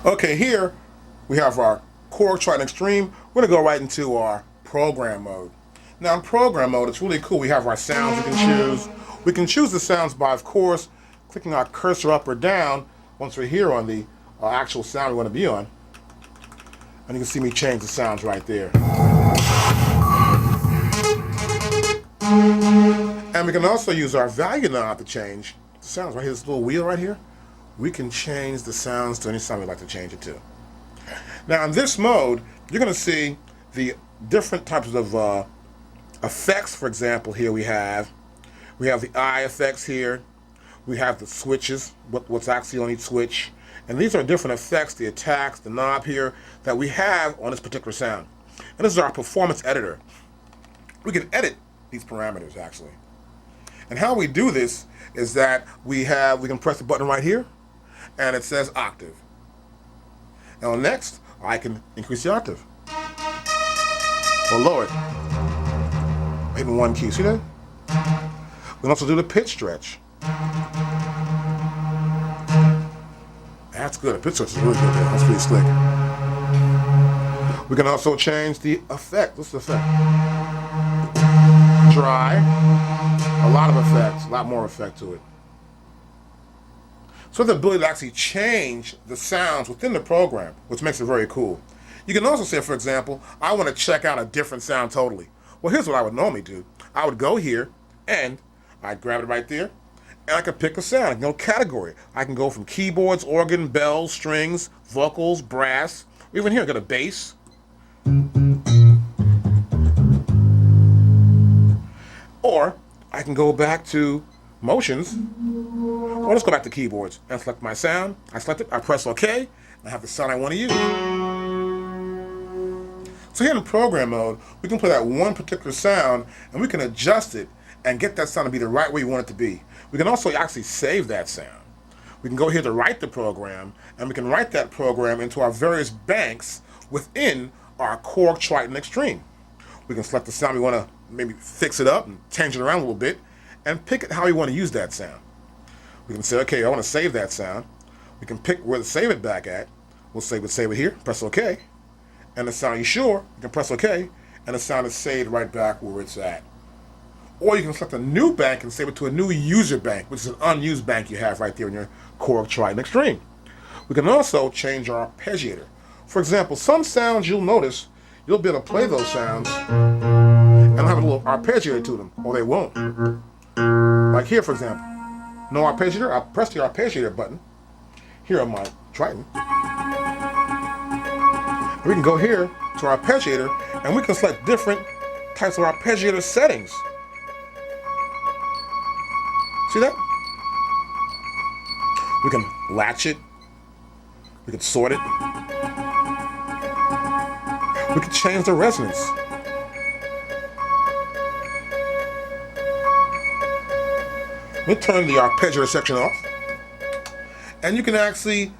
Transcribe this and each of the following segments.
Okay, here we have our Korg Triton Extreme. We're going to go right into our program mode. Now in program mode, it's really cool. We have our sounds we can choose. We can choose the sounds by, of course, clicking our cursor up or down once we're here on the actual sound we want to be on. And you can see me change the sounds right there. And we can also use our value knob to change the sounds. Right here, this little wheel right here. We can change the sounds to any sound we'd like to change it to. Now in this mode, you're going to see the different types of effects. For example, here we have the eye effects here. We have the switches, what's actually on each switch. And these are different effects, the attacks, the knob here, that we have on this particular sound. And this is our performance editor. We can edit these parameters actually. And how we do this is that we can press the button right here, and it says octave. Now next, I can increase the octave or lower it. Hitting one key, see that? We can also do the pitch stretch. That's good. The pitch stretch is really good there. That's pretty slick. We can also change the effect. What's the effect? Dry. A lot of effects, a lot more effect to it. So the ability to actually change the sounds within the program, which makes it very cool. You can also say, for example, I want to check out a different sound totally. Well, here's what I would normally do. I would go here, and I'd grab it right there, and I could pick a sound. I can go category. I can go from keyboards, organ, bells, strings, vocals, brass. Even here, I got a bass. Or I can go back to motions. Well, let's go back to keyboards and select my sound. I select it, I press OK, and I have the sound I want to use. So here in program mode, we can play that one particular sound and we can adjust it and get that sound to be the right way we want it to be. We can also actually save that sound. We can go here to write the program, and we can write that program into our various banks within our Korg Triton Extreme. We can select the sound we want to maybe fix it up and change it around a little bit and pick it how we want to use that sound. We can say, okay, I want to save that sound. We can pick where to save it back at. We'll save it here, press OK. And the sound, you sure? You can press OK, and the sound is saved right back where it's at. Or you can select a new bank and save it to a new user bank, which is an unused bank you have right there in your Korg Triton Extreme. We can also change our arpeggiator. For example, some sounds you'll notice, you'll be able to play those sounds and have a little arpeggiator to them, or they won't. Like here, for example. No arpeggiator, I'll press the arpeggiator button here on my Triton. We can go here to our arpeggiator and we can select different types of arpeggiator settings. See that? We can latch it. We can sort it. We can change the resonance. We'll turn the arpeggiator section off. And you can actually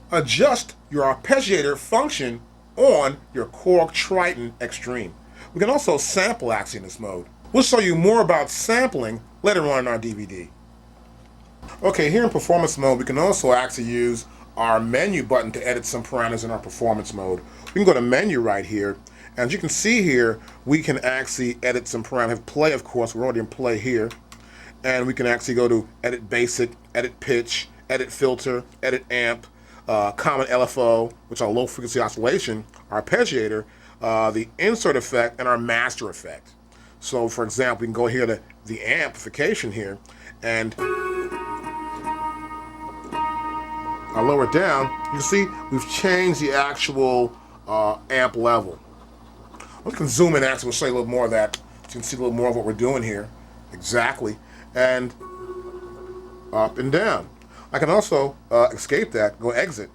adjust your arpeggiator function on your Korg Triton Extreme. We can also sample actually in this mode. We'll show you more about sampling later on in our DVD. Okay, here in performance mode, we can also actually use our menu button to edit some parameters in our performance mode. We can go to menu right here. And as you can see here, we can actually edit some parameters. Play, of course, we're already in play here. And we can actually go to edit basic, edit pitch, edit filter, edit amp, common LFO, which are low frequency oscillation, arpeggiator, the insert effect, and our master effect. So for example, we can go here to the amplification here, and I lower it down. You can see we've changed the actual amp level. We can zoom in actually, we'll show you a little more of that. So you can see a little more of what we're doing here. Exactly. And up and down. I can also escape that, go exit,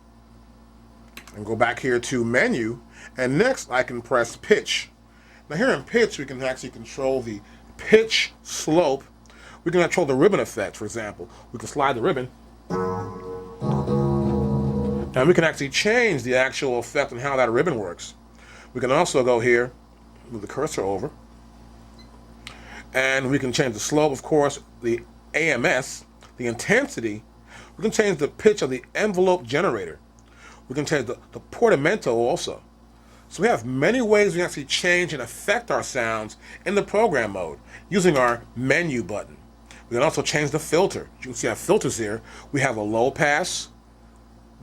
and go back here to menu, and next I can press pitch. Now here in pitch, we can actually control the pitch slope. We can control the ribbon effect, for example. We can slide the ribbon, and we can actually change the actual effect on how that ribbon works. We can also go here, move the cursor over, and we can change the slope, of course, the AMS, the intensity. We can change the pitch of the envelope generator. We can change the portamento also. So we have many ways we can actually change and affect our sounds in the program mode using our menu button. We can also change the filter. You can see our filters here. We have a low pass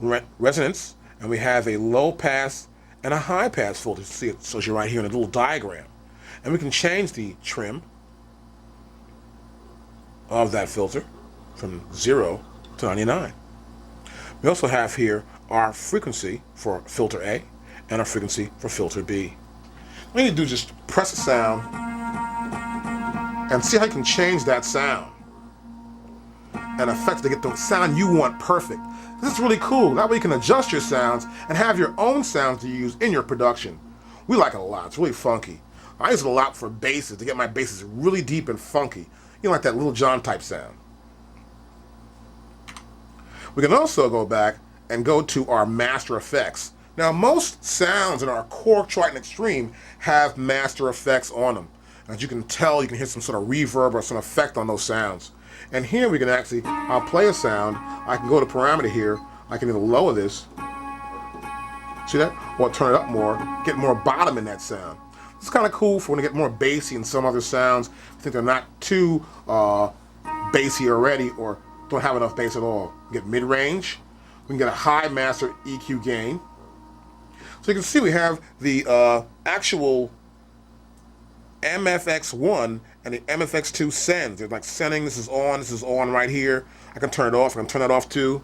resonance, and we have a low pass and a high pass filter. See it shows you right here in a little diagram. And we can change the trim of that filter from 0 to 99. We also have here our frequency for filter A and our frequency for filter B. What you need to do is just press the sound and see how you can change that sound and affect to get the sound you want perfect. This is really cool. That way you can adjust your sounds and have your own sounds to use in your production. We like it a lot. It's really funky. I use it a lot for basses to get my basses really deep and funky. You know, like that Little John type sound. We can also go back and go to our master effects. Now, most sounds in our Korg Triton Extreme have master effects on them. As you can tell, you can hear some sort of reverb or some effect on those sounds. And here we can actually, I'll play a sound. I can go to parameter here. I can either lower this, see that? Or turn it up more, get more bottom in that sound. It's kind of cool for when you get more bassy in some other sounds. I think they're not too bassy already or don't have enough bass at all. Get mid-range. We can get a high master EQ gain. So you can see we have the actual MFX1 and the MFX2 sends. They're like sending, this is on right here. I can turn it off, I can turn it off too.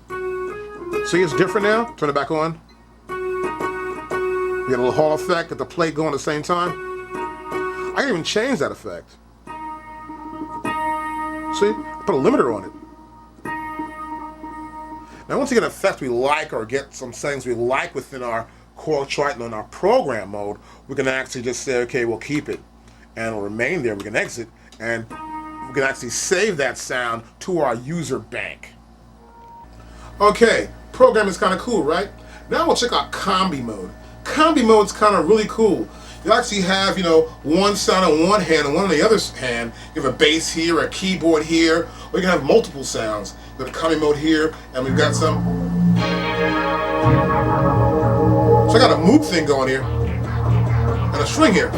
See, it's different now. Turn it back on. We get a little Hall effect, get the plate going at the same time. I can even change that effect. See, I put a limiter on it. Now once you get an effect we like or get some settings we like within our Korg Triton in our program mode, we can actually just say, okay, we'll keep it. And it'll remain there. We can exit and we can actually save that sound to our user bank. Okay, program is kind of cool, right? Now we'll check out combi mode. Combi mode is kind of really cool. You actually have, you know, one sound on one hand and one on the other hand. You have a bass here, a keyboard here, or you can have multiple sounds. You have combi mode here, and we've got some. So I got a moog thing going here, and a string here.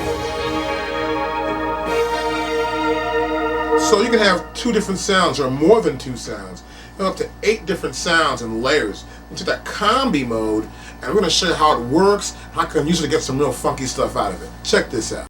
So you can have 2 different sounds or more than 2 sounds. You have up to 8 different sounds and layers. Into that combi mode, and we're going to show you how it works, how I can usually get some real funky stuff out of it. Check this out.